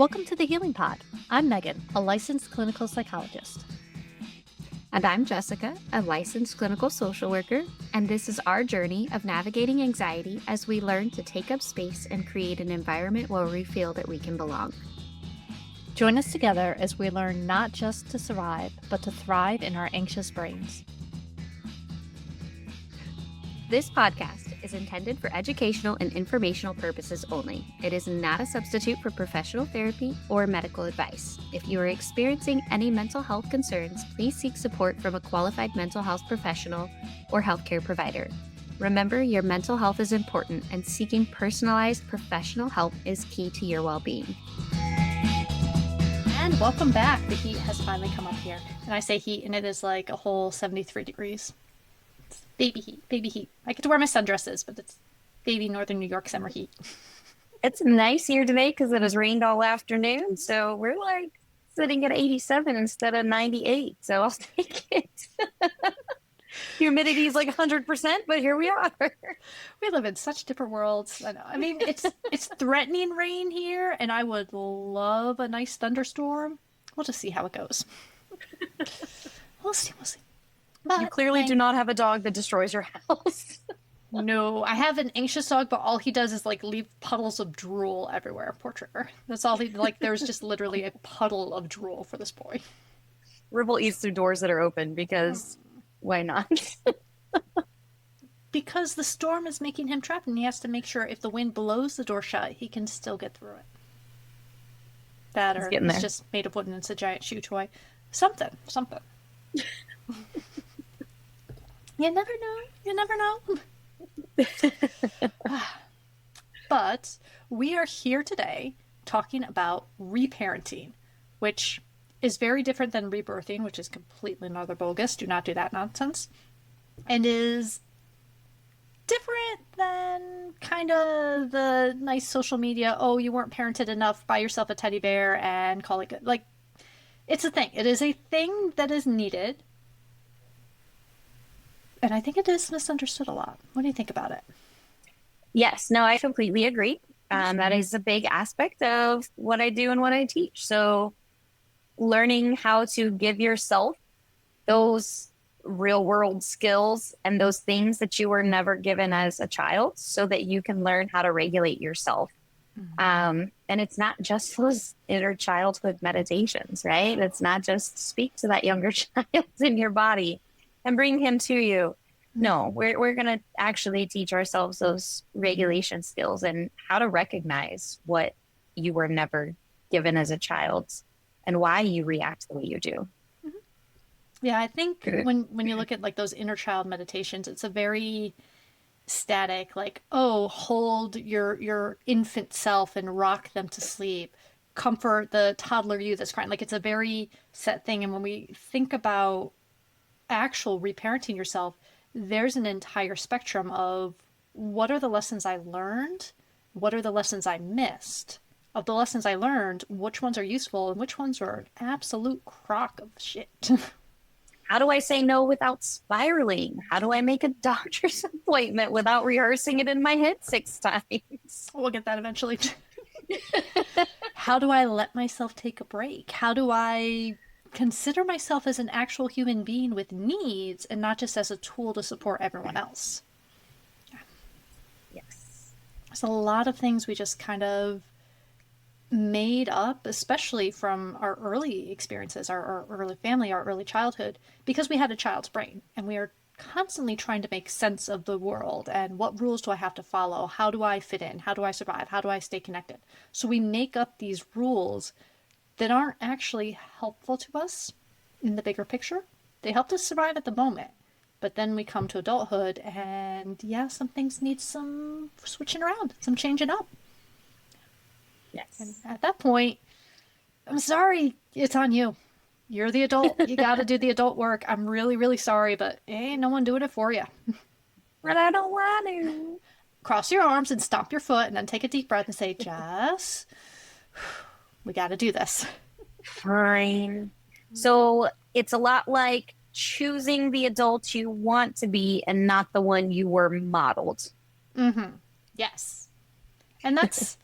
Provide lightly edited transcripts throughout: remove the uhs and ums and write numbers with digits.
Welcome to the Healing Pod. I'm Megan, a licensed clinical psychologist. And I'm Jessica, a licensed clinical social worker, and this is our journey of navigating anxiety as we learn to take up space and create an environment where we feel that we can belong. Join us together as we learn not just to survive, but to thrive in our anxious brains. This podcast is intended for educational and informational purposes only. It is not a substitute for professional therapy or medical advice. If you are experiencing any mental health concerns, please seek support from a qualified mental health professional or healthcare provider. Remember, your mental health is important, and seeking personalized professional help is key to your well-being. And welcome back. The heat has finally come up here. And I say heat, and it is like a whole 73 degrees. It's baby heat, baby heat. I get to wear my sundresses, but it's baby Northern New York summer heat. It's nice here today because it has rained all afternoon, so we're like sitting at 87 instead of 98, so I'll take it. Humidity is like 100%, but here we are. We live in such different worlds. I mean, it's threatening rain here, and I would love a nice thunderstorm. We'll just see how it goes. We'll see. But you clearly do not have a dog that destroys your house. No, I have an anxious dog, but all he does is like leave puddles of drool everywhere. Poor Trigger. That's all he like. There's just literally a puddle of drool for this boy. Ribble eats through doors that are open because why not? Because the storm is making him trapped, and he has to make sure if the wind blows the door shut, he can still get through it. That or it's just made of wood and it's a giant shoe toy. Something. You never know. But we are here today talking about reparenting, which is very different than rebirthing, which is completely mother bogus. Do not do that nonsense. And is different than kind of the nice social media, oh, you weren't parented enough, buy yourself a teddy bear and call it good. Like, it's a thing. It is a thing that is needed. And I think it is misunderstood a lot. What do you think about it? Yes, no, I completely agree. That is a big aspect of what I do and what I teach. So learning how to give yourself those real world skills and those things that you were never given as a child so that you can learn how to regulate yourself. And it's not just those inner childhood meditations, right? It's not just speak to that younger child in your body and bring him to you. No, we're going to actually teach ourselves those regulation skills and how to recognize what you were never given as a child and why you react the way you do. Yeah, I think when you look at like those inner child meditations, it's a very static, like, oh, hold your infant self and rock them to sleep. Comfort the toddler you that's crying. Like, it's a very set thing. And when we think about actual reparenting yourself, there's an entire spectrum of what are the lessons I learned, what are the lessons I missed. Of the lessons I learned, which ones are useful and which ones are an absolute crock of shit. How do I say no without spiraling? How do I make a doctor's appointment without rehearsing it in my head 6 times? We'll get that eventually. How do I let myself take a break? How do I consider myself as an actual human being with needs and not just as a tool to support everyone else? Yes. There's a lot of things we just kind of made up, especially from our early experiences, our early family, our early childhood, because we had a child's brain and we are constantly trying to make sense of the world and what rules do I have to follow? How do I fit in? How do I survive? How do I stay connected? So we make up these rules that aren't actually helpful to us in the bigger picture. They helped us survive at the moment, but then we come to adulthood and yeah, some things need some switching around, some changing up. Yes. And at that point, I'm sorry, it's on you. You're the adult. You got to do the adult work. I'm really, really sorry, but ain't no one doing it for you. But I don't want to. Cross your arms and stomp your foot and then take a deep breath and say, Jess, we got to do this. Fine. So it's a lot like choosing the adult you want to be and not the one you were modeled. Mm-hmm. Yes. And that's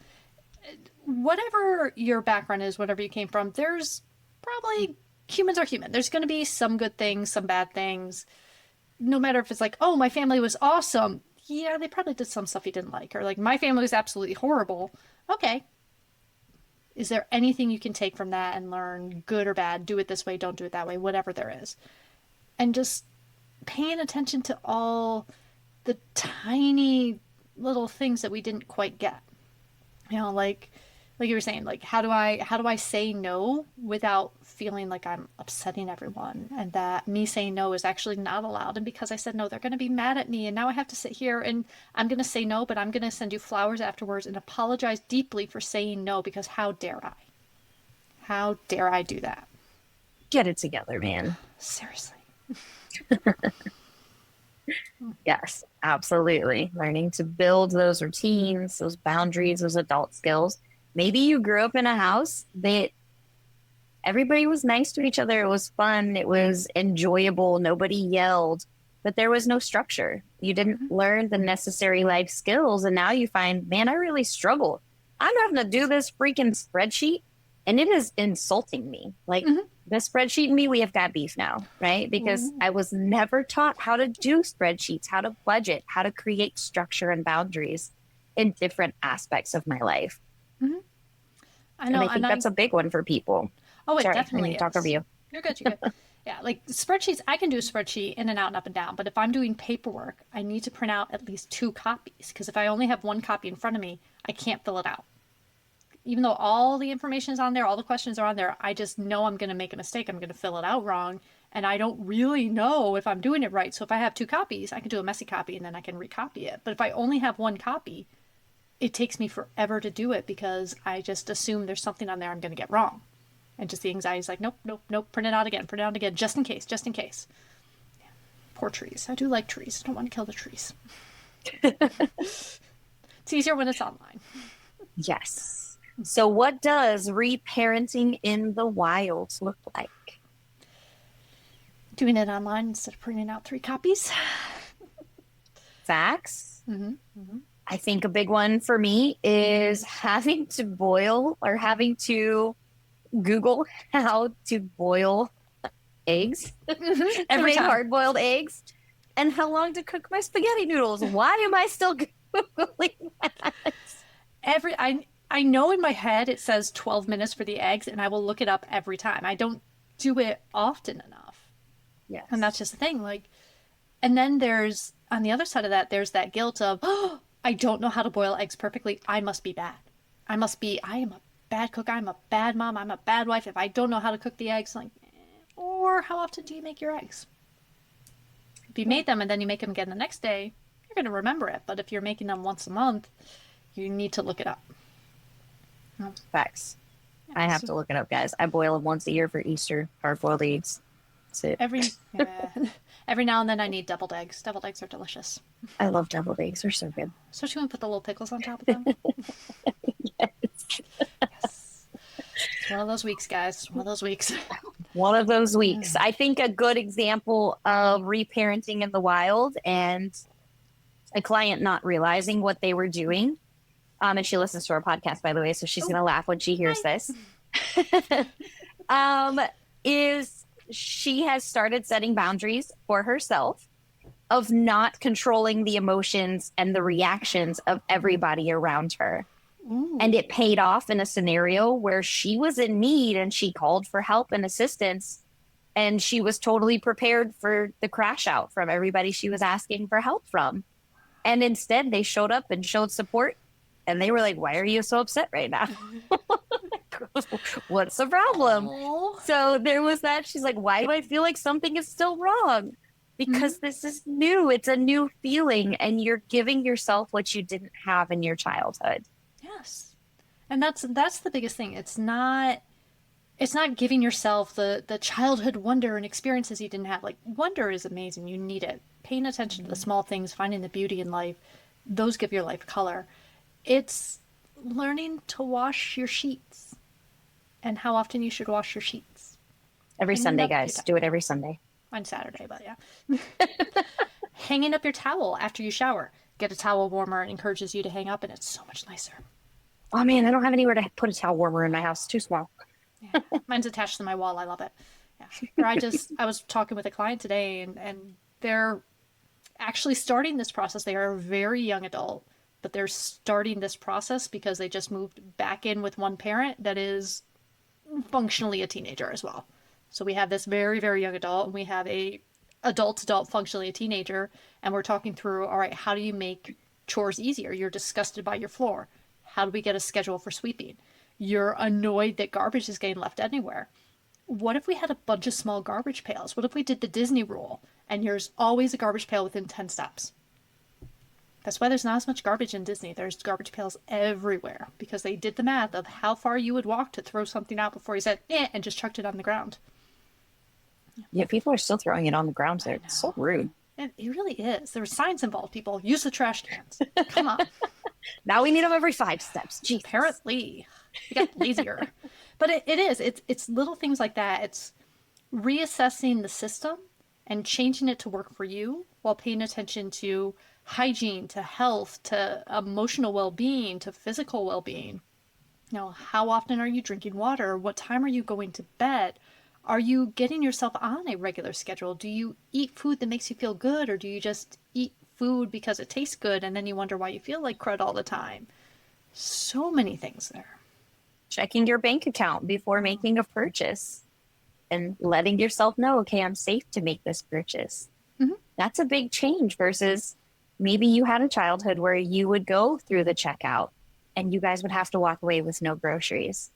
whatever your background is, whatever you came from, there's probably humans are human. There's going to be some good things, some bad things. No matter if it's like, oh, my family was awesome. Yeah, they probably did some stuff you didn't like. Or like, my family was absolutely horrible. Okay. Is there anything you can take from that and learn, good or bad? Do it this way, don't do it that way, whatever there is. And just paying attention to all the tiny little things that we didn't quite get. You know, like you were saying, like how do I say no without feeling like I'm upsetting everyone and that me saying no is actually not allowed, and because I said no they're going to be mad at me, and now I have to sit here and I'm going to say no, but I'm going to send you flowers afterwards and apologize deeply for saying no, because how dare I? How dare I do that? Get it together, man. Seriously. Yes, absolutely. Learning to build those routines, those boundaries, those adult skills. Maybe you grew up in a house that everybody was nice to each other. It was fun. It was enjoyable. Nobody yelled, but there was no structure. You didn't learn the necessary life skills. And now you find, man, I really struggle. I'm having to do this freaking spreadsheet and it is insulting me. Like the spreadsheet and me, we have got beef now, right? Because I was never taught how to do spreadsheets, how to budget, how to create structure and boundaries in different aspects of my life. I know, and I think that's a big one for people. Oh, it Sorry, definitely is. talk over you. You're good. You're good. Yeah, like spreadsheets, I can do a spreadsheet in and out and up and down. But if I'm doing paperwork, I need to print out at least 2 copies, because if I only have 1 copy in front of me, I can't fill it out. Even though all the information is on there, all the questions are on there, I just know I'm going to make a mistake. I'm going to fill it out wrong. And I don't really know if I'm doing it right. So if I have 2 copies, I can do a messy copy and then I can recopy it. But if I only have 1 copy, it takes me forever to do it because I just assume there's something on there I'm going to get wrong. And just the anxiety is like, nope, nope, nope, print it out again, just in case, just in case. Yeah. Poor trees. I do like trees. I don't want to kill the trees. It's easier when it's online. Yes. So what does reparenting in the wild look like? Doing it online instead of printing out 3 copies. Facts. I think a big one for me is having to boil or having to Google how to boil eggs. Every time. Hard-boiled eggs, and how long to cook my spaghetti noodles. Why am I still Googling that? I know in my head it says 12 minutes for the eggs, and I will look it up every time. I don't do it often enough. Yes. And that's just the thing. Like, and then there's, on the other side of that, there's that guilt of, oh, I don't know how to boil eggs perfectly. I must be bad. I am a bad cook. I'm a bad mom. I'm a bad wife if I don't know how to cook the eggs. Like, or how often do you make your eggs? If you made them and then you make them again the next day, you're going to remember it. But if you're making them once a month, you need to look it up. Facts. I have to look it up, guys. I boil them once a year for Easter. Hard-boiled eggs. That's it. Every now and then I need deviled eggs. Deviled eggs are delicious. I love deviled eggs. They're so good. Especially when you put the little pickles on top of them. Yes. It's one of those weeks, guys. One of those weeks. One of those weeks. I think a good example of reparenting in the wild and a client not realizing what they were doing. And she listens to our podcast, by the way, so she's going to laugh when she hears this. Is she has started setting boundaries for herself of not controlling the emotions and the reactions of everybody around her. Ooh. And it paid off in a scenario where she was in need and she called for help and assistance. And she was totally prepared for the crash out from everybody she was asking for help from. And instead, they showed up and showed support. And they were like, why are you so upset right now? What's the problem? Aww. So there was that. She's like, why do I feel like something is still wrong? Because this is new. It's a new feeling. And you're giving yourself what you didn't have in your childhood. Yes. And that's the biggest thing. It's not giving yourself the childhood wonder and experiences you didn't have. Like, wonder is amazing. You need it. Paying attention to the small things, finding the beauty in life, those give your life color. It's learning to wash your sheets and how often you should wash your sheets. Every Sunday, guys. Do it every Sunday. On Saturday, but yeah. Hanging up your towel after you shower. Get a towel warmer. It encourages you to hang up, and it's so much nicer. Oh man, I don't have anywhere to put a towel warmer in my house. It's too small. Yeah. Mine's attached to my wall. I love it. Yeah. Or I was talking with a client today, and they're actually starting this process. They are a very young adult, but they're starting this process because they just moved back in with one parent that is functionally a teenager as well. So we have this very, very young adult, and we have a adult, functionally a teenager, and we're talking through, all right, how do you make chores easier? You're disgusted by your floor. How do we get a schedule for sweeping? You're annoyed that garbage is getting left anywhere. What if we had a bunch of small garbage pails? What if we did the Disney rule and there's always a garbage pail within 10 steps? That's why there's not as much garbage in Disney. There's garbage pails everywhere because they did the math of how far you would walk to throw something out before you said, eh, and just chucked it on the ground. Yeah, people are still throwing it on the ground there. It's so rude. It really is. There were signs involved, people. Use the trash cans. Come on. Now we need them every 5 steps. Jeez. Apparently. We got lazier. But it is. It's little things like that. It's reassessing the system and changing it to work for you while paying attention to hygiene, to health, to emotional well-being, to physical well-being. You know, how often are you drinking water? What time are you going to bed? Are you getting yourself on a regular schedule? Do you eat food that makes you feel good, or do you just eat food because it tastes good and then you wonder why you feel like crud all the time? So many things there. Checking your bank account before making a purchase and letting yourself know, okay, I'm safe to make this purchase. Mm-hmm. That's a big change versus maybe you had a childhood where you would go through the checkout and you guys would have to walk away with no groceries.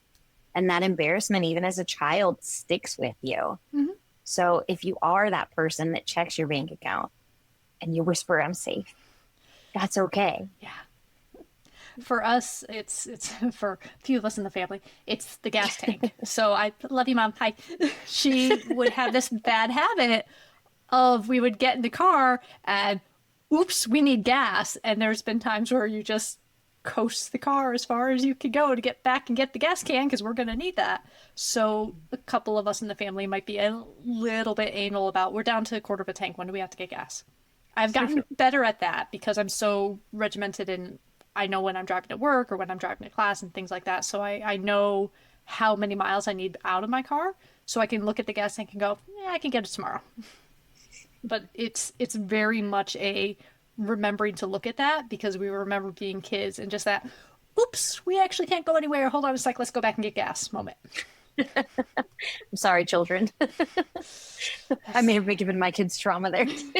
And that embarrassment, even as a child, sticks with you. Mm-hmm. So if you are that person that checks your bank account and you whisper, I'm safe, that's okay. Yeah. For us, it's for a few of us in the family, it's the gas tank. So I love you, Mom. Hi. She would have this bad habit of we would get in the car and oops, we need gas. And there's been times where you just coast the car as far as you can go to get back and get the gas can because we're going to need that. So a couple of us in the family might be a little bit anal about we're down to a quarter of a tank. When do we have to get gas? I've gotten better at that because I'm so regimented and I know when I'm driving to work or when I'm driving to class and things like that. So I know how many miles I need out of my car so I can look at the gas tank and go, yeah, I can get it tomorrow. But it's very much a remembering to look at that because we remember being kids and just that, oops, we actually can't go anywhere. Hold on a sec, let's go back and get gas moment. I'm sorry, children. I may have been giving my kids trauma there too.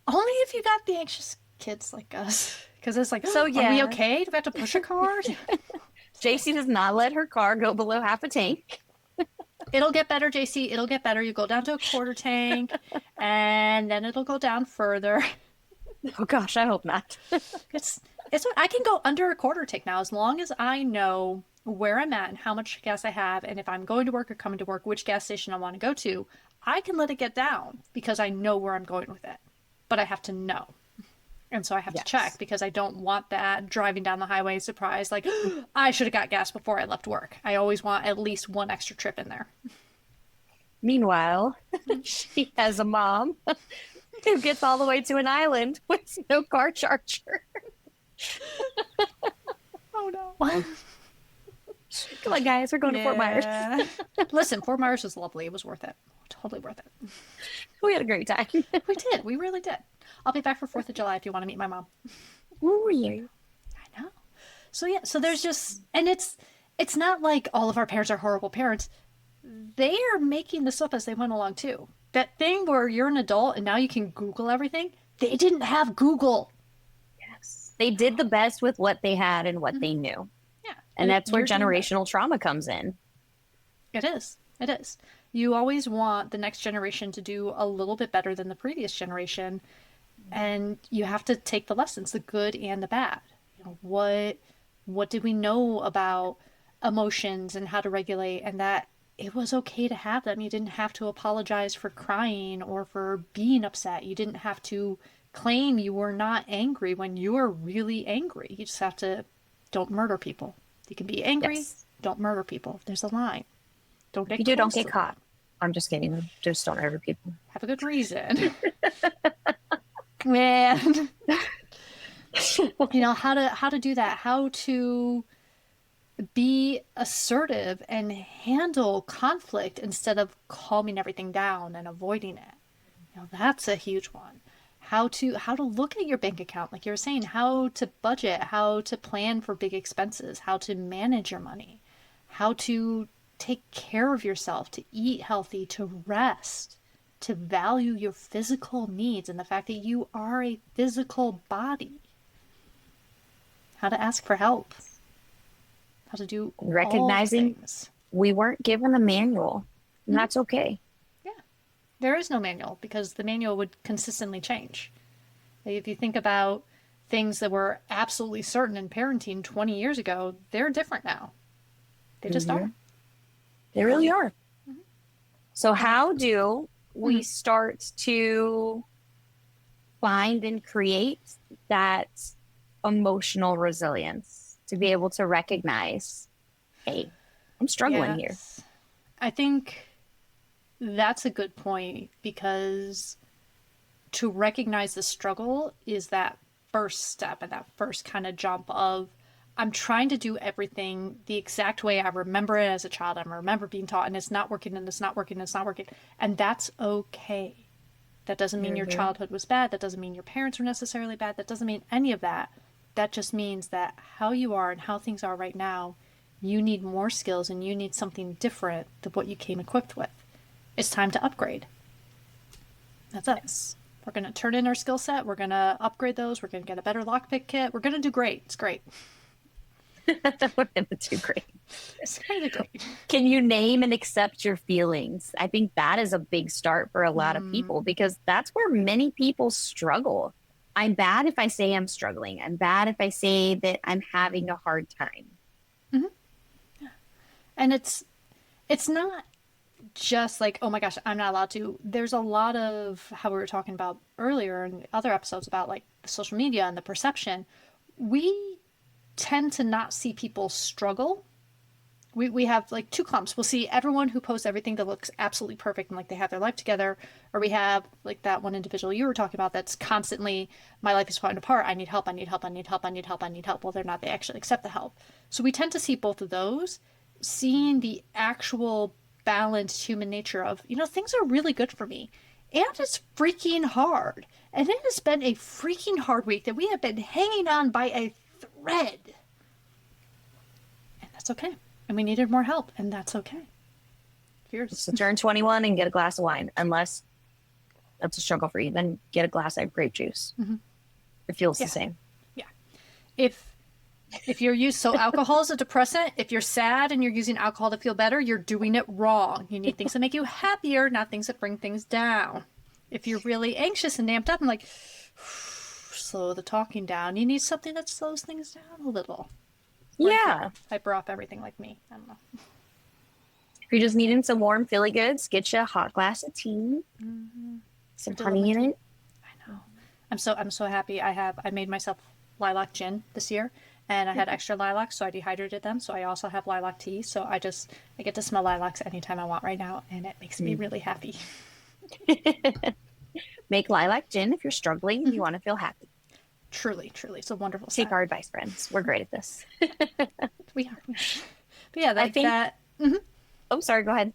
Only if you got the anxious kids like us. Because it's like, so yeah. Are we okay? Do we have to push a car? JC does not let her car go below half a tank. It'll get better, JC. It'll get better. You go down to a quarter tank, and then it'll go down further. Oh gosh, I hope not. It's I can go under a quarter tank now as long as I know where I'm at and how much gas I have, and if I'm going to work or coming to work, which gas station I want to go to. I can let it get down because I know where I'm going with it, but I have to know. And so I have to check because I don't want that driving down the highway surprise, like, I should have got gas before I left work. I always want at least one extra trip in there. Meanwhile, she has a mom who gets all the way to an island with no car charger. Oh, no. What? Come on, guys. We're going to Fort Myers. Listen, Fort Myers was lovely. It was worth it. Totally worth it. We had a great time. We did. We really did. I'll be back for 4th of July if you want to meet my mom. Ooh, yeah. I know. So yeah, so there's just, and it's not like all of our parents are horrible parents. They are making this up as they went along too. That thing where you're an adult and now you can Google everything, they didn't have Google. Yes. They did the best with what they had and what they knew. Yeah. And that's where generational trauma comes in. It is. It is. You always want the next generation to do a little bit better than the previous generation. And you have to take the lessons, the good and the bad. You know, what did we know about emotions and how to regulate, and that it was okay to have them. You didn't have to apologize for crying or for being upset. You didn't have to claim you were not angry when you were really angry. You just have to don't murder people. You can be angry, don't murder people. There's a line. Don't get you don't get caught. I'm just kidding. Just don't murder people. Have a good reason. Man. how to do that, how to be assertive and handle conflict instead of calming everything down and avoiding it. That's a huge one. How to look at your bank account, like you were saying, how to budget, how to plan for big expenses, how to manage your money, how to take care of yourself, to eat healthy, to rest, to value your physical needs and the fact that you are a physical body, how to ask for help, how to do all the Recognizing things. we weren't given a manual, and Mm-hmm. that's okay. Yeah, there is no manual because the manual would consistently change. If you think about things that were absolutely certain in parenting 20 years ago, they're different now. They just Hmm. are. They really are. So, And how do we mhm. start to find and create that emotional resilience to be able to recognize, hey, I'm struggling here? Yes, I think that's a good point because to recognize the struggle is that first step and that first kind of jump of I'm trying to do everything the exact way I remember it as a child. I remember being taught, and it's not working, and it's not working, and it's not working. And that's okay. That doesn't mean your Hmm. childhood was bad. That doesn't mean your parents were necessarily bad. That doesn't mean any of that. That just means that how you are and how things are right now, you need more skills and you need something different than what you came equipped with. It's time to upgrade. That's it. Yes. We're going to turn in our skill set. We're going to upgrade those. We're going to get a better lockpick kit. We're going to do great. It's great. We're going to do great. It's going to do great. Can you name and accept your feelings? I think that is a big start for a lot of people because that's where many people struggle. I'm bad if I say I'm struggling. I'm bad if I say that I'm having a hard time. And it's not just like, oh my gosh, I'm not allowed to. There's a lot of how we were talking about earlier in other episodes about like the social media and the perception. We tend to not see people struggle. We have like two clumps. We'll see everyone who posts everything that looks absolutely perfect and like they have their life together, or we have like that one individual you were talking about that's constantly, my life is falling apart. I need help. I need help. I need help. I need help. I need help. Well, they're not. They actually accept the help. So we tend to see both of those, seeing the actual balanced human nature of, things are really good for me. And it's freaking hard. And it has been a freaking hard week that we have been hanging on by a thread. And that's okay. And we needed more help, and that's okay. Fierce. So turn 21 and get a glass of wine, unless that's a struggle for you. Then get a glass of grape juice. It feels Yeah. the same. Yeah. If you're used, so alcohol is a depressant. If you're sad and you're using alcohol to feel better, you're doing it wrong. You need things that make you happier, not things that bring things down. If you're really anxious and amped up and like, slow the talking down, you need something that slows things down a little. Or if you're Yeah. hyper off everything like me. I don't know. If you're just needing some warm Philly goods, get you a hot glass of tea, some honey in it. I know. I'm so happy. I made myself lilac gin this year, and I had extra lilacs, so I dehydrated them. So I also have lilac tea. So I get to smell lilacs anytime I want right now, and it makes me really happy. Make lilac gin if you're struggling and you want to feel happy. Truly, truly, it's a wonderful Take scent. our advice, friends. We're great at this. We are. But yeah, I like think, that. oh, sorry, go ahead.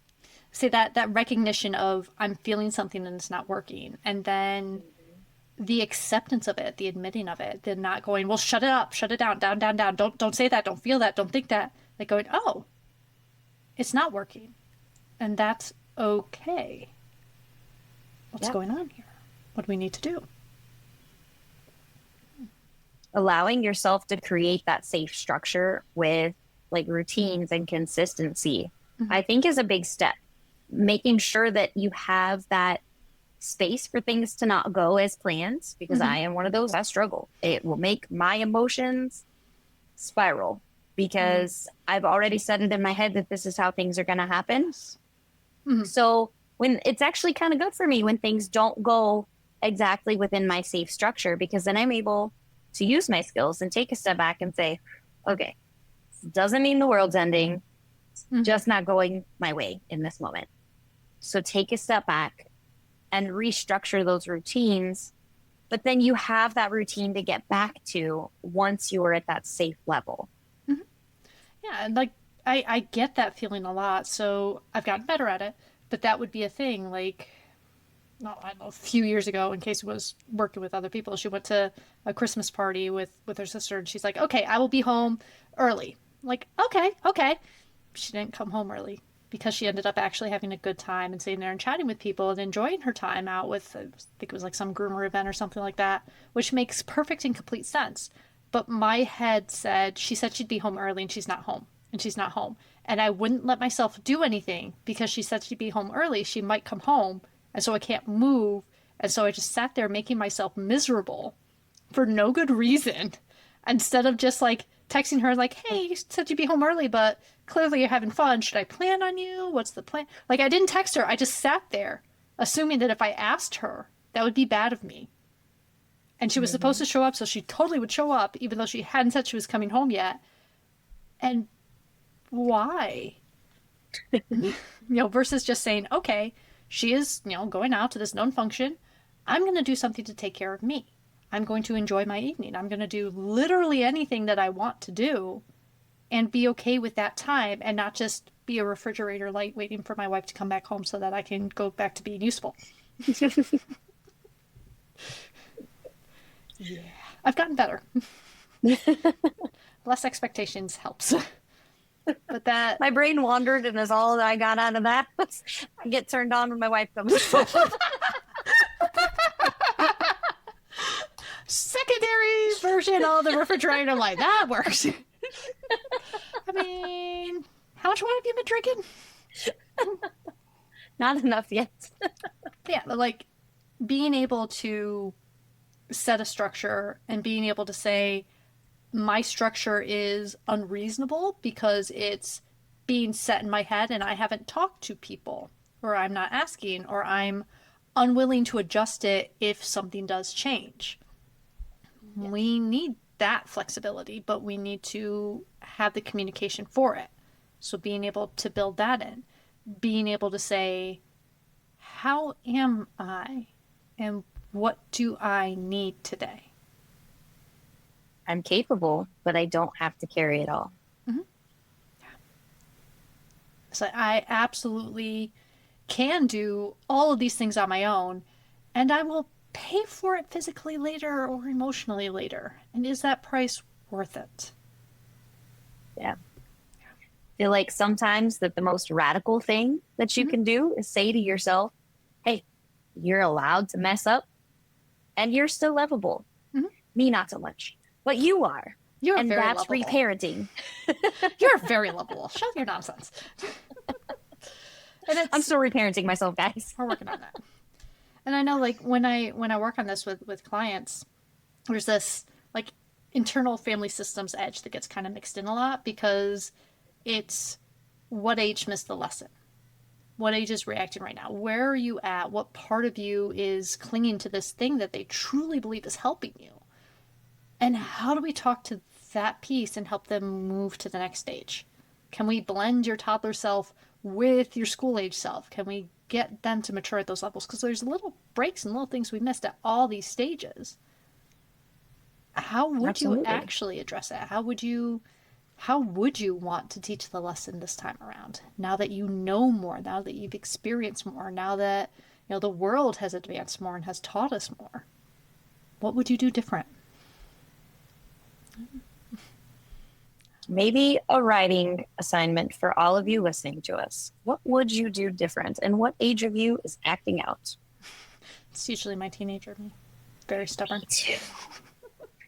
Say that recognition of I'm feeling something and it's not working, and then the acceptance of it, the admitting of it, the not going, well, shut it up, shut it down, down, down, down. Don't say that, don't feel that, don't think that. Like going, oh, it's not working, and that's okay. What's Yeah. going on here? What do we need to do? Allowing yourself to create that safe structure with like routines and consistency, I think is a big step. Making sure that you have that space for things to not go as planned, because I am one of those. I struggle. It will make my emotions spiral because I've already set it in my head that this is how things are going to happen. So when it's actually kind of good for me when things don't go exactly within my safe structure, because then I'm able to use my skills and take a step back and say, okay, doesn't mean the world's ending, just not going my way in this moment. So take a step back and restructure those routines but then you have that routine to get back to once you are at that safe level. Mm-hmm. Yeah, and like I get that feeling a lot, so I've gotten better at it. But that would be a thing, like no, I don't know, a few years ago, in case it was working with other people, she went to a Christmas party with her sister, and she's like, "Okay, I will be home early." I'm like, okay, okay. She didn't come home early because she ended up actually having a good time and sitting there and chatting with people and enjoying her time out with, I think it was like some groomer event or something like that, which makes perfect and complete sense. But my head said, she said she'd be home early and she's not home. And she's not home. And I wouldn't let myself do anything because she said she'd be home early. She might come home. And so I can't move. And so I just sat there making myself miserable for no good reason instead of just like texting her like, "Hey, you said you'd be home early, but clearly you're having fun. Should I plan on you? What's the plan?" Like, I didn't text her. I just sat there assuming that if I asked her, that would be bad of me. And she was supposed to show up, so she totally would show up even though she hadn't said she was coming home yet. And why? Versus just saying, "Okay, she is, going out to this known function. I'm going to do something to take care of me. I'm going to enjoy my evening. I'm going to do literally anything that I want to do and be okay with that time and not just be a refrigerator light waiting for my wife to come back home so that I can go back to being useful." Yeah, I've gotten better. Less expectations helps. But that My brain wandered, and is all that I got out of that was I get turned on when my wife comes home. secondary version of the refrigerator light, that works. I mean, how much wine have you been drinking? Not enough yet. Yeah, but like being able to set a structure and being able to say, my structure is unreasonable because it's being set in my head and I haven't talked to people, or I'm not asking, or I'm unwilling to adjust it if something does change. Yeah. We need that flexibility, but we need to have the communication for it. So being able to build that in, being able to say, how am I and what do I need today? I'm capable, but I don't have to carry it all. Mm-hmm. So I absolutely can do all of these things on my own, and I will pay for it physically later or emotionally later. And is that price worth it? Yeah. I feel like sometimes that the most radical thing that you can do is say to yourself, "Hey, you're allowed to mess up and you're still lovable." Mm-hmm. Me, not so much, but you are. You're and very that's lovable. Reparenting. You're very lovable. Shut your nonsense. And I'm still reparenting myself, guys. We're working on that. And I know, like, when I work on this with clients, there's this like internal family systems edge that gets kind of mixed in a lot because it's what age missed the lesson, what age is reacting right now, where are you at, what part of you is clinging to this thing that they truly believe is helping you, and how do we talk to that piece and help them move to the next stage? Can we blend your toddler self with your school age self? Can we get them to mature at those levels? Because there's little breaks and little things we missed at all these stages. How would Absolutely. you actually address it? How would you want to teach the lesson this time around? Now that you know more, now that you've experienced more, now that the world has advanced more and has taught us more, what would you do different? Maybe a writing assignment for all of you listening to us. What would you do different? And what age of you is acting out? It's usually my teenager, me. Very stubborn. Me too.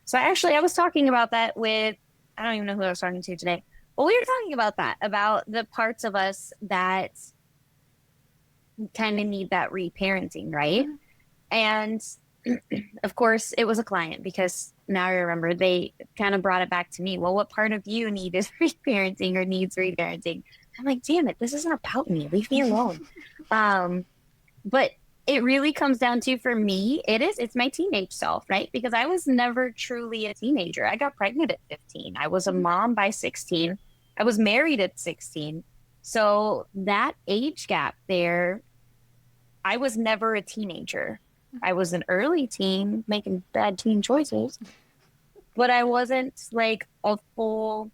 So I was talking about that with, I don't even know who I was talking to today. But we were talking about that, about the parts of us that kind of need that reparenting, right? Mm-hmm. And of course, it was a client, because now I remember they kind of brought it back to me. Well, what part of you needed reparenting or needs reparenting? I'm like, damn it, this isn't about me. Leave me alone. But it really comes down to, for me, it's my teenage self, right? Because I was never truly a teenager. I got pregnant at 15. I was a mom by 16. I was married at 16. So that age gap there, I was never a teenager. I was an early teen making bad teen choices, but I wasn't like a full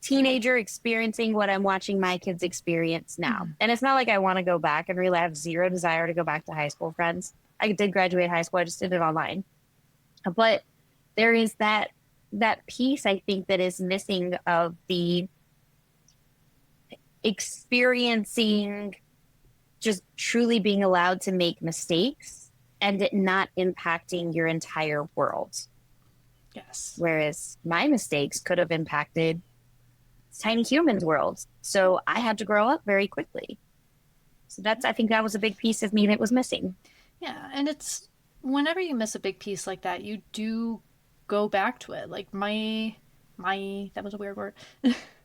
teenager experiencing what I'm watching my kids experience now. Mm-hmm. And it's not like I want to go back and really have zero desire to go back to high school friends. I did graduate high school, I just did it online. But there is that piece I think that is missing of the experiencing just truly being allowed to make mistakes and it not impacting your entire world. Yes. Whereas my mistakes could have impacted tiny humans' worlds. So I had to grow up very quickly. So I think that was a big piece of me that was missing. Yeah, and it's whenever you miss a big piece like that, you do go back to it. Like my that was a weird word.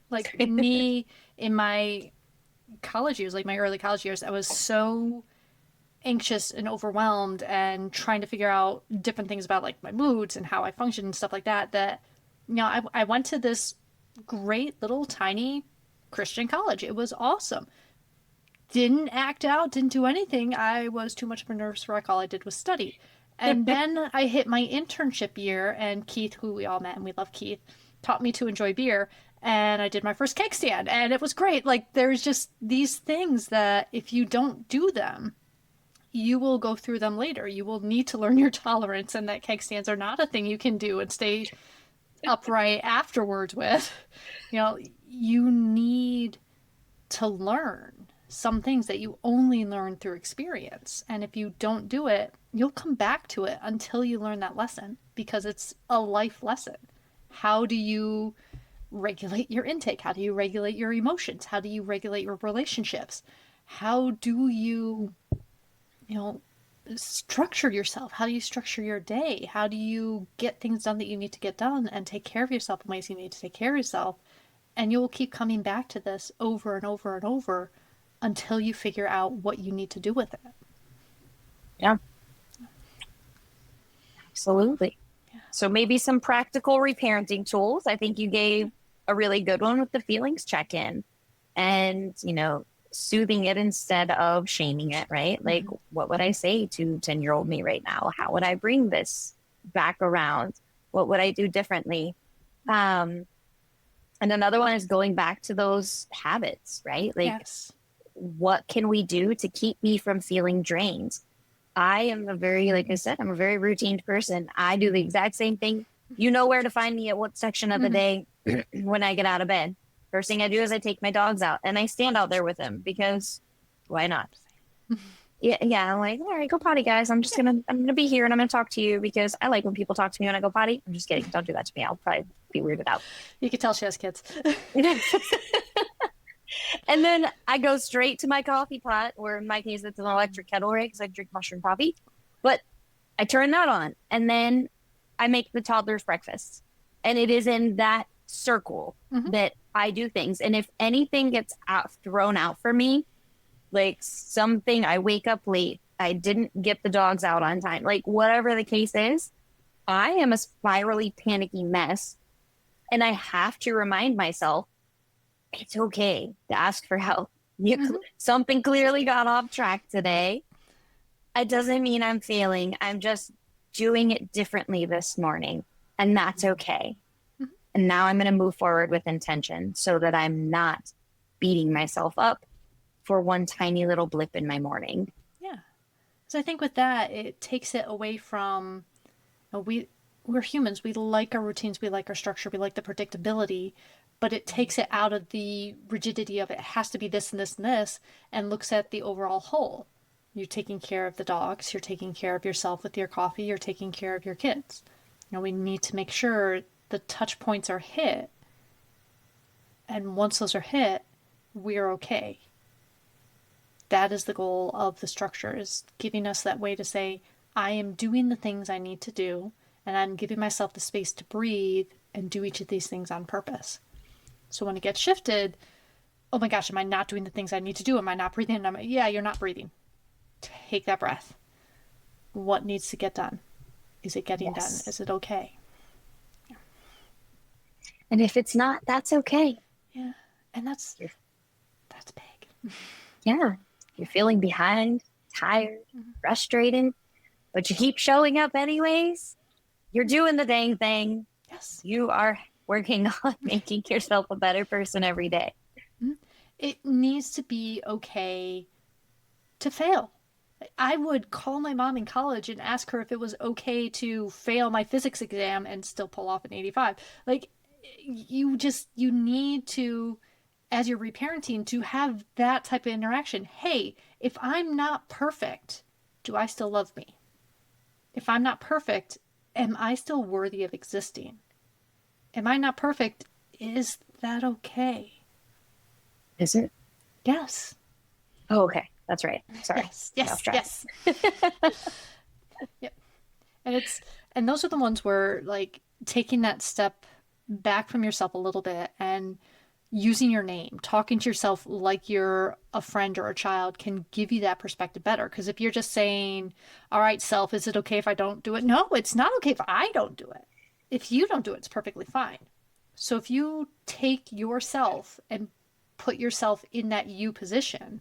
Like me in my college years, like my early college years, I was so anxious and overwhelmed and trying to figure out different things about like my moods and how I function and stuff like that. That I went to this great little tiny Christian college. It was awesome. Didn't act out, didn't do anything. I was too much of a nervous wreck. All I did was study. And then I hit my internship year, and Keith, who we all met and we love Keith, taught me to enjoy beer. And I did my first keg stand, and it was great. Like, there's just these things that if you don't do them, you will go through them later. You will need to learn your tolerance, and that keg stands are not a thing you can do and stay upright afterwards with. You need to learn some things that you only learn through experience. And if you don't do it, you'll come back to it until you learn that lesson because it's a life lesson. How do you regulate your intake? How do you regulate your emotions? How do you regulate your relationships? How do you know, structure yourself? How do you structure your day? How do you get things done that you need to get done and take care of yourself in ways you need to take care of yourself? And you will keep coming back to this over and over and over until you figure out what you need to do with it. Yeah, absolutely. Yeah. So maybe some practical reparenting tools. I think you gave a really good one with the feelings check-in and, soothing it instead of shaming it, right? Like, what would I say to 10-year-old me right now? How would I bring this back around? What would I do differently? And another one is going back to those habits, right? Like, Yes. what can we do to keep me from feeling drained? I am like I said, I'm a very routine person. I do the exact same thing. You know where to find me at what section of the day when I get out of bed. First thing I do is I take my dogs out and I stand out there with them because why not? Yeah. I'm like, all right, go potty, guys. I'm gonna be here and I'm gonna talk to you because I like when people talk to me when I go potty. I'm just kidding. Don't do that to me. I'll probably be weirded out. You can tell she has kids. And then I go straight to my coffee pot, or in my case, it's an electric kettle, right? Because I drink mushroom coffee. But I turn that on, and then I make the toddler's breakfast. And it is in that circle that I do things. And if anything gets thrown out for me, like something, I wake up late, I didn't get the dogs out on time, like whatever the case is, I am a spirally panicky mess. And I have to remind myself, it's okay to ask for help. Something clearly got off track today. It doesn't mean I'm failing. I'm just doing it differently this morning, and that's okay. And now I'm going to move forward with intention so that I'm not beating myself up for one tiny little blip in my morning. Yeah. So I think with that, it takes it away from we're humans. We like our routines. We like our structure. We like the predictability. But it takes it out of the rigidity of it has to be this and this and this and looks at the overall whole. You're taking care of the dogs. You're taking care of yourself with your coffee. You're taking care of your kids. We need to make sure the touch points are hit. And once those are hit, we're okay. That is the goal of the structure, is giving us that way to say, I am doing the things I need to do, and I'm giving myself the space to breathe and do each of these things on purpose. So when it gets shifted, oh my gosh, am I not doing the things I need to do? Am I not breathing? Yeah, you're not breathing. Take that breath. What needs to get done? Is it getting done? Is it okay? Yeah. And if it's not, that's okay. Yeah. And that's big. Yeah. You're feeling behind, tired, frustrated. but you keep showing up anyways. You're doing the dang thing. Yes. You are working on making yourself a better person every day. Mhm. It needs to be okay to fail. I would call my mom in college and ask her if it was okay to fail my physics exam and still pull off an 85. Like, you need to, as you're reparenting, to have that type of interaction. Hey, if I'm not perfect, do I still love me? If I'm not perfect, am I still worthy of existing? Am I not perfect? Is that okay? Is it? Yes. Oh, okay. That's right. Sorry. Yes. Got off Yes. track. Yes. Yep. And it's and those are the ones where like taking that step back from yourself a little bit and using your name, talking to yourself like you're a friend or a child can give you that perspective better. Because if you're just saying, all right, self, is it okay if I don't do it? No, it's not okay if I don't do it. If you don't do it, it's perfectly fine. So if you take yourself and put yourself in that you position,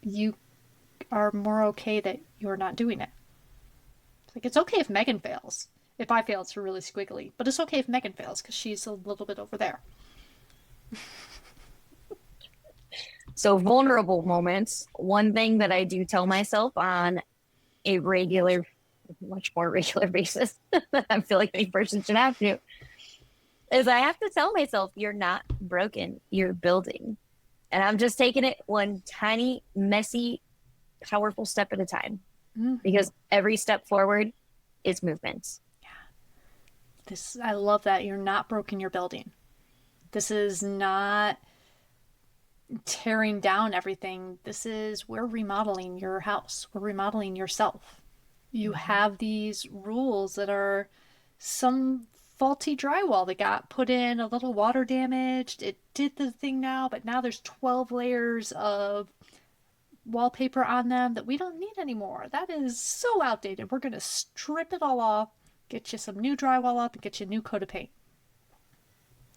you are more okay that you're not doing it. Like, it's okay if Megan fails. If I fail, it's really squiggly. But it's okay if Megan fails because she's a little bit over there. So, vulnerable moments. One thing that I do tell myself on a regular, much more regular basis that I feel like any person should have to, is I have to tell myself, you're not broken, you're building. And I'm just taking it one tiny, messy, powerful step at a time Mm-hmm. because every step forward is movement. I love that you're not broken. You're building. This is not tearing down everything. This is we're remodeling your house. We're remodeling yourself. You Mhm. have these rules that are some faulty drywall that got put in, a little water damaged. It did the thing now, but now there's 12 layers of wallpaper on them that we don't need anymore. That is so outdated. We're going to strip it all off, get you some new drywall up, and get you a new coat of paint.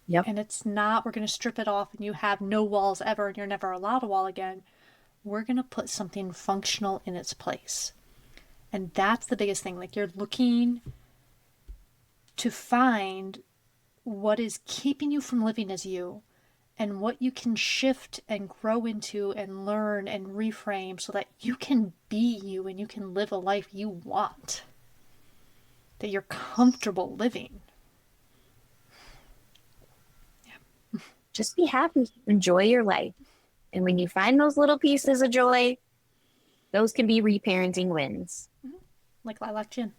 Yep. And it's not, we're going to strip it off and you have no walls ever and you're never allowed a wall again. We're going to put something functional in its place. And that's the biggest thing. Like, you're looking to find what is keeping you from living as you and what you can shift and grow into and learn and reframe so that you can be you and you can live a life you want, that you're comfortable living. Just be happy, enjoy your life. And when you find those little pieces of joy, those can be reparenting wins. Like lilac gin.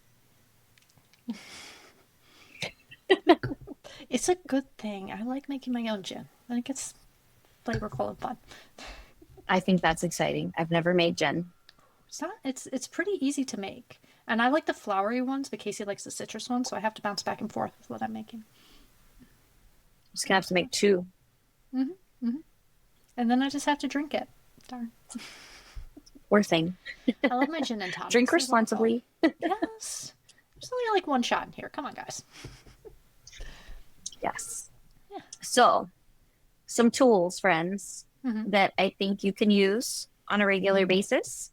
It's a good thing. I like making my own gin. I think it's flavorful and fun. I think that's exciting. I've never made gin. It's pretty easy to make. And I like the flowery ones, but Casey likes the citrus ones, so I have to bounce back and forth with what I'm making. Just gonna have to make two. Mm-hmm, mm-hmm. And then I just have to drink it. Darn. Poor thing. I love my gin and tonics. Drink They work well. responsibly. Yes. There's only like one shot in here. Come on, guys. Yes. Yeah. So, some tools, friends, Mm-hmm. that I think you can use on a regular basis,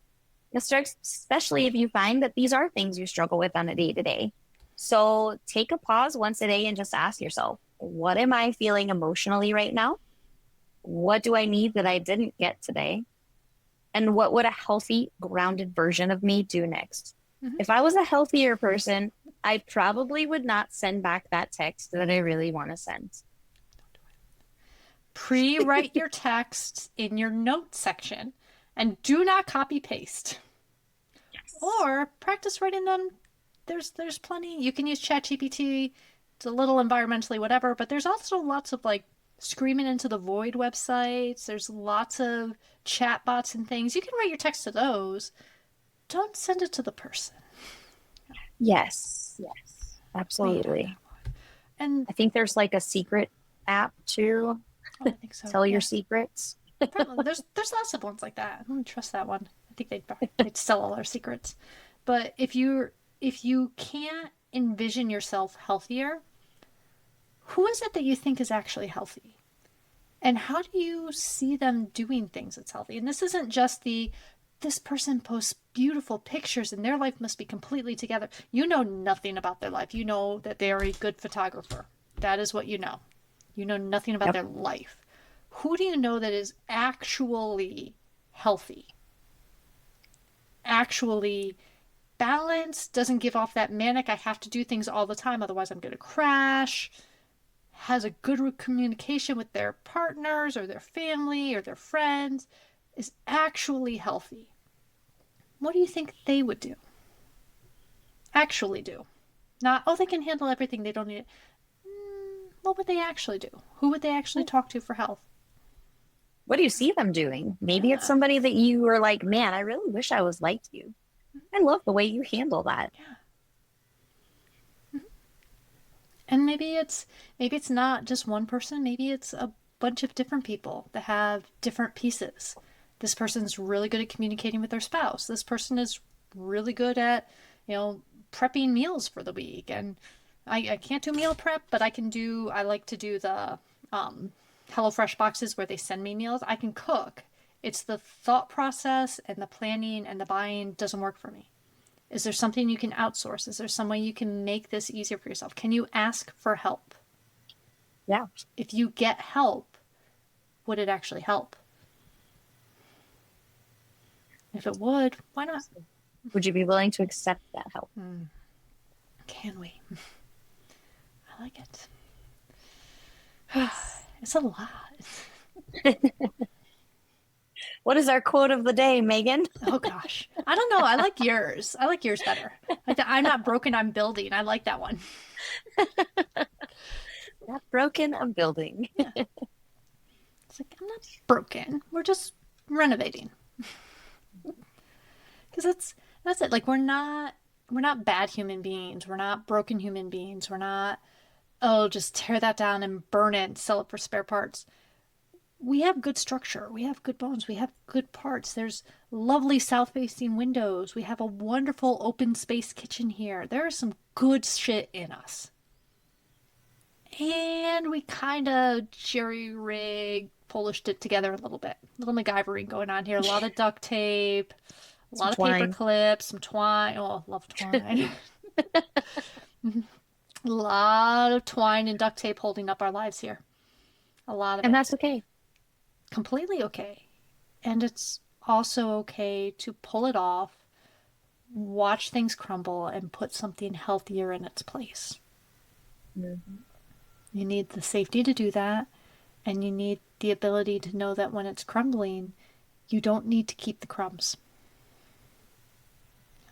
especially if you find that these are things you struggle with on a day to day. So, take a pause once a day and just ask yourself, what am I feeling emotionally right now? What do I need that I didn't get today? And what would a healthy, grounded version of me do next? Mm-hmm. If I was a healthier person, I probably would not send back that text that I really want to send. Pre-write your texts in your notes section and do not copy paste. Yes. Or practice writing them. There's plenty. You can use ChatGPT. It's a little environmentally whatever, but there's also lots of like screaming into the void websites. There's lots of chat bots and things. You can write your text to those. Don't send it to the person. Yes. Yes. We don't know. Absolutely. And I think there's like a secret app too. oh, I think so. Tell your Yeah. secrets. Probably. There's lots of ones like that. I don't trust that one. I think they'd sell all our secrets. But if you can't envision yourself healthier, who is it that you think is actually healthy? And how do you see them doing things that's healthy? And this isn't just the this person posts beautiful pictures and their life must be completely together. You know nothing about their life. You know that they are a good photographer. That is what you know. You know nothing about Yep. their life. Who do you know that is actually healthy? Actually balanced, doesn't give off that manic, I have to do things all the time, otherwise I'm going to crash, has a good communication with their partners or their family or their friends, is actually healthy. What do you think they would do? Actually do. Not, oh, they can handle everything, they don't need it. What would they actually do? Who would they actually talk to for health? What do you see them doing? Maybe it's Yeah. somebody that you are like, man, I really wish I was like you. I love the way you handle that. Yeah. And maybe it's not just one person, maybe it's a bunch of different people that have different pieces. This person's really good at communicating with their spouse. This person is really good at, prepping meals for the week. And I can't do meal prep, but I like to do the HelloFresh boxes where they send me meals. I can cook. It's the thought process and the planning and the buying doesn't work for me. Is there something you can outsource? Is there some way you can make this easier for yourself? Can you ask for help? Yeah. If you get help, would it actually help? If it would, why not? Would you be willing to accept that help? Can we? I like it. It's a lot. What is our quote of the day, Megan? Oh gosh. I don't know. I like yours. I like yours better. Like I'm not broken, I'm building. I like that one. Not broken, I'm building. Yeah. It's like I'm not broken. We're just renovating. Because that's it. Like we're not bad human beings. We're not broken human beings. We're not, oh, just tear that down and burn it and sell it for spare parts. We have good structure. We have good bones. We have good parts. There's lovely south facing windows. We have a wonderful open space kitchen here. There is some good shit in us. And we kind of jerry rig, polished it together a little bit. A little MacGyvering going on here. A lot of duct tape, a Some lot of paper twine. clips, some twine. Oh, I love twine. A lot of twine and duct tape holding up our lives here. A lot of And it. that's okay. Completely okay. And it's also okay to pull it off, watch things crumble, and put something healthier in its place. Mhm. You need the safety to do that, and you need the ability to know that when it's crumbling, you don't need to keep the crumbs.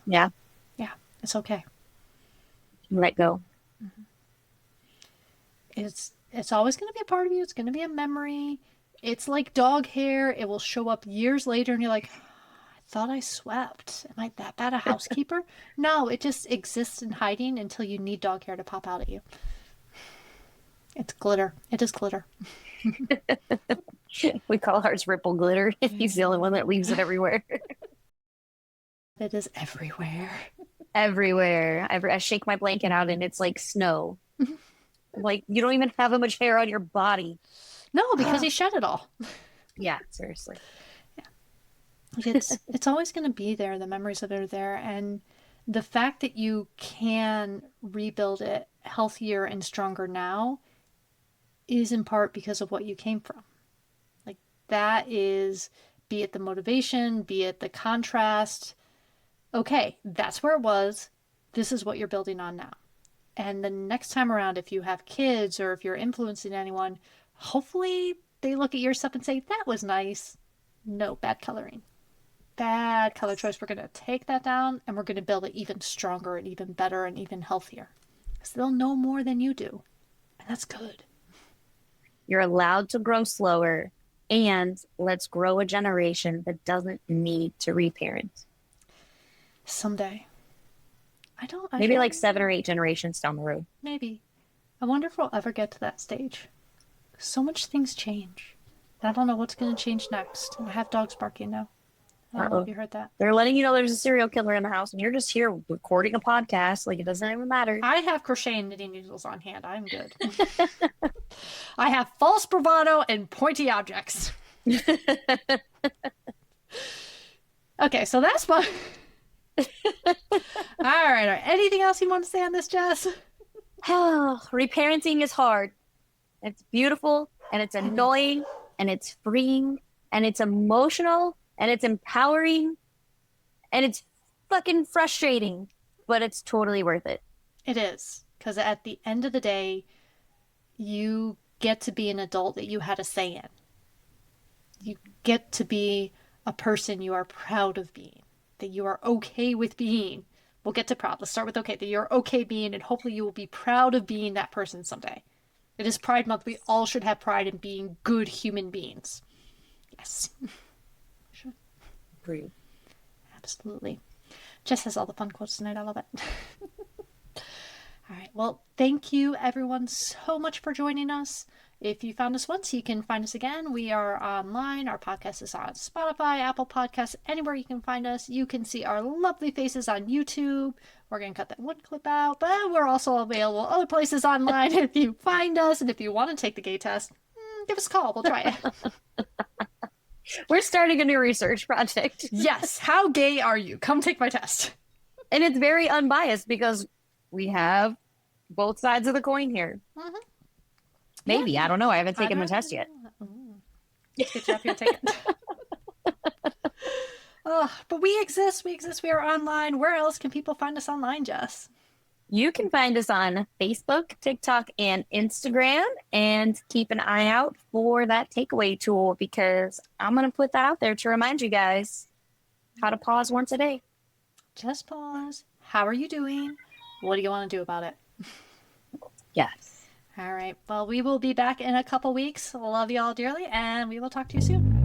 Yeah. Yeah, it's okay. Let go. It's always going to be a part of you. It's going to be a memory. It's like dog hair. It will show up years later, and you're like, I thought I swept. Am I that bad a housekeeper? No, it just exists in hiding until you need dog hair to pop out at you. It's glitter. It is glitter. We call ours ripple glitter. He's the only one that leaves it everywhere. It is everywhere. Everywhere. I shake my blanket out and it's like snow. Like you don't even have that much hair on your body. No, because he shed it all. Yeah, seriously. It's always going to be there. The memories that are there, and the fact that you can rebuild it healthier and stronger now is in part because of what you came from. Like that is, be it the motivation, be it the contrast. Okay, that's where it was. This is what you're building on now. And the next time around, if you have kids or if you're influencing anyone, hopefully they look at your stuff and say, that was nice. No, bad coloring. Bad color choice. We're going to take that down and we're going to build it even stronger and even better and even healthier. Because they'll know more than you do. And that's good. You're allowed to grow slower, and let's grow a generation that doesn't need to reparent. Someday. I don't, I Maybe don't, like 7 or 8 generations down the road. maybe. I wonder if we'll ever get to that stage. So much things change. I don't know what's going to change next. I have dogs barking now. I don't know if Uh-oh. you heard that. They're letting you know there's a serial killer in the house, and you're just here recording a podcast. Like it doesn't even matter. I have crochet and knitting needles on hand. I'm good. I have false bravado and pointy objects. Okay, so that's fun. All right. Anything else you want to say on this, Jess? Reparenting is hard. It's beautiful and it's annoying and it's freeing and it's emotional and it's empowering and it's fucking frustrating, but it's totally worth it. It is. Because at the end of the day, you get to be an adult that you had a say in. You get to be a person you are proud of being, that you are okay with being. We'll get to proud. Let's start with okay, that you're okay being, and hopefully you will be proud of being that person someday. It is Pride Month. We all should have pride in being good human beings. Yes. Agree. Absolutely. Jess has all the fun quotes tonight. I love it. All right. Well, thank you everyone so much for joining us. If you found us once, you can find us again. We are online. Our podcast is on Spotify, Apple Podcasts, anywhere you can find us. You can see our lovely faces on YouTube. We're going to cut that one clip out, but we're also available other places online if you find us. And if you want to take the gay test, give us a call. We'll try it. We're starting a new research project. Yes. How gay are you? Come take my test. And it's very unbiased because we have both sides of the coin here. Mm-hmm. Maybe. Yeah. I don't know. I haven't taken the test yet. Let's get you up here and take it. But we exist. We exist. We are online. Where else can people find us online, Jess? You can find us on Facebook, TikTok, and Instagram. And keep an eye out for that takeaway tool because I'm going to put that out there to remind you guys how to pause once a day. Just pause. How are you doing? What do you want to do about it? Yes. All right. Well, we will be back in a couple weeks. Love you all dearly, and we will talk to you soon.